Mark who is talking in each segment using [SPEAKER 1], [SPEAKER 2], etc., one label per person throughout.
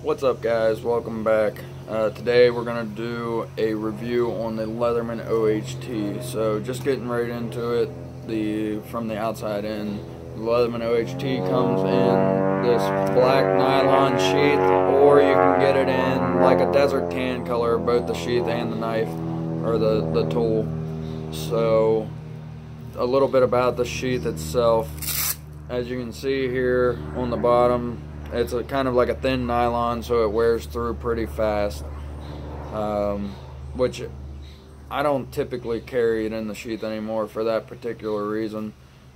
[SPEAKER 1] What's up, guys? Welcome back. Today we're going to do a review on the Leatherman OHT. So just getting right into it, from the outside in, the Leatherman OHT comes in this black nylon sheath, or you can get it in like a desert tan color, both the sheath and the knife, or the tool. So a little bit about the sheath itself. As you can see here on the bottom, it's kind of like a thin nylon, so it wears through pretty fast, which I don't typically carry it in the sheath anymore for that particular reason.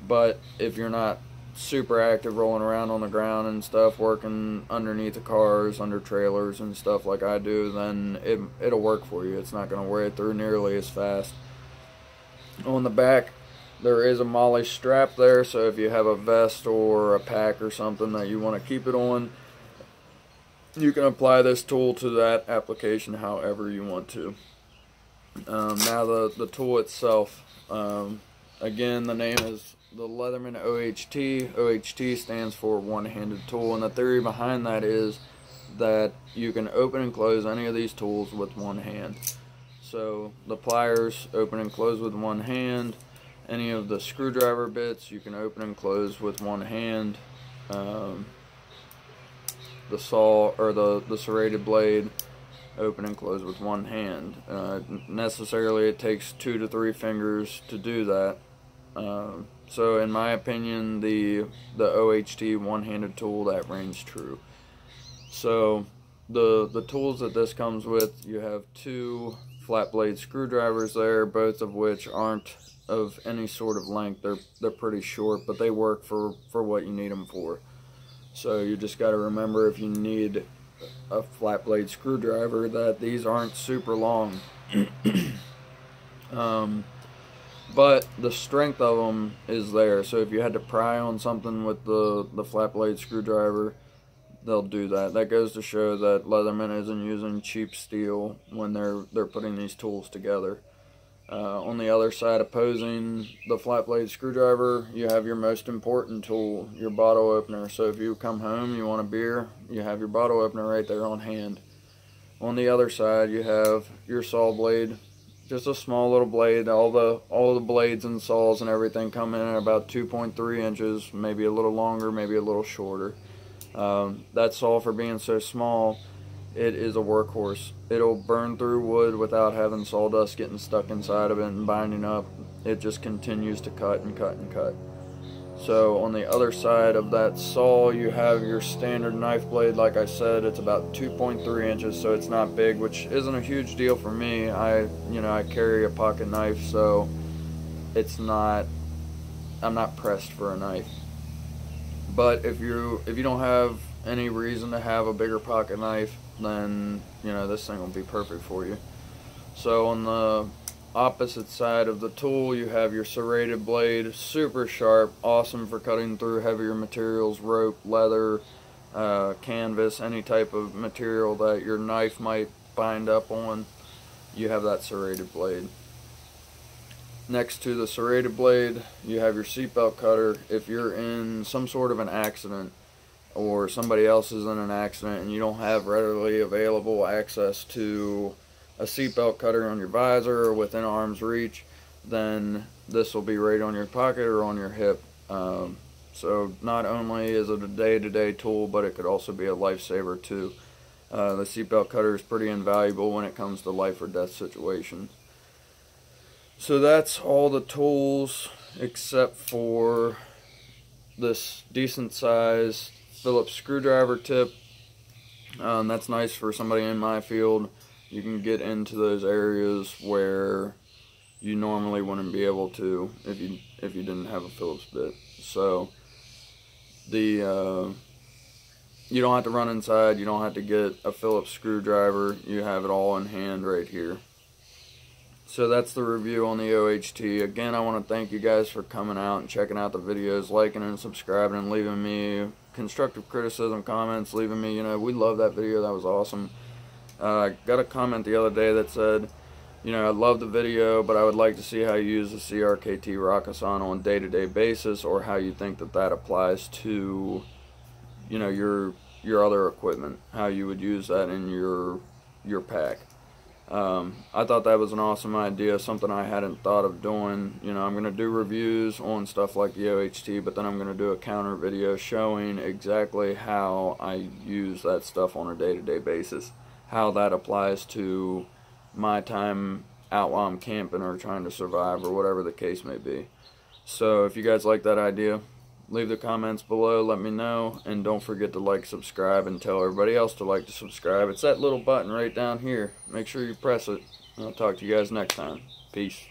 [SPEAKER 1] But if you're not super active rolling around on the ground and stuff, working underneath the cars, under trailers and stuff like I do, then it'll work for you. It's not going to wear through nearly as fast. On the back, there is a molly strap there, so if you have a vest or a pack or something that you want to keep it on, you can apply this tool to that application however you want to. Now the tool itself, again, the name is the Leatherman OHT. OHT stands for one-handed tool, and the theory behind that is that you can open and close any of these tools with one hand. So the pliers open and close with one hand. Any of the screwdriver bits you can open and close with one hand. The saw or the serrated blade, open and close with one hand. Necessarily it takes 2 to 3 fingers to do that. So in my opinion, the OHT one-handed tool, that reigns true. So the tools that this comes with, you have 2 flat blade screwdrivers there, both of which aren't of any sort of length. They're pretty short, but they work for what you need them for. So you just got to remember, if you need a flat blade screwdriver, that these aren't super long. But the strength of them is there, so if you had to pry on something with the flat blade screwdriver, they'll do that. That goes to show that Leatherman isn't using cheap steel when they're putting these tools together. On the other side, opposing the flat blade screwdriver, you have your most important tool, your bottle opener. So if you come home, you want a beer, you have your bottle opener right there on hand. On the other side, you have your saw blade, just a small little blade. All the blades and saws and everything come in at about 2.3 inches, maybe a little longer, maybe a little shorter. That saw, for being so small, it is a workhorse. It'll burn through wood without having sawdust getting stuck inside of it and binding up. It just continues to cut and cut and cut. So on the other side of that saw, you have your standard knife blade. Like I said, it's about 2.3 inches, so it's not big, which isn't a huge deal for me. I carry a pocket knife, so I'm not pressed for a knife. But if you don't have any reason to have a bigger pocket knife, then this thing will be perfect for you. So on the opposite side of the tool, you have your serrated blade, super sharp, awesome for cutting through heavier materials, rope, leather, canvas, any type of material that your knife might bind up on. You have that serrated blade. Next to the serrated blade, you have your seatbelt cutter. If you're in some sort of an accident, or somebody else is in an accident and you don't have readily available access to a seatbelt cutter on your visor or within arm's reach, then this will be right on your pocket or on your hip. So not only is it a day-to-day tool, but it could also be a lifesaver too. The seatbelt cutter is pretty invaluable when it comes to life or death situations. So that's all the tools except for this decent size Phillips screwdriver tip. That's nice for somebody in my field. You can get into those areas where you normally wouldn't be able to if you didn't have a Phillips bit. So you don't have to run inside, you don't have to get a Phillips screwdriver, you have it all in hand right here. So that's the review on the OHT. Again, I want to thank you guys for coming out and checking out the videos, liking and subscribing, and leaving me constructive criticism, comments, leaving me, we love that video, that was awesome. I got a comment the other day that said, I love the video, but I would like to see how you use the CRKT Rakkusan on a day-to-day basis, or how you think that applies to, your your other equipment, how you would use that in your pack. I thought that was an awesome idea, something I hadn't thought of doing. You know, I'm going to do reviews on stuff like the OHT, but then I'm going to do a counter video showing exactly how I use that stuff on a day-to-day basis, how that applies to my time out while I'm camping or trying to survive or whatever the case may be. So if you guys like that idea, leave the comments below, let me know, and don't forget to like, subscribe, and tell everybody else to like to subscribe. It's that little button right down here. Make sure you press it. I'll talk to you guys next time. Peace.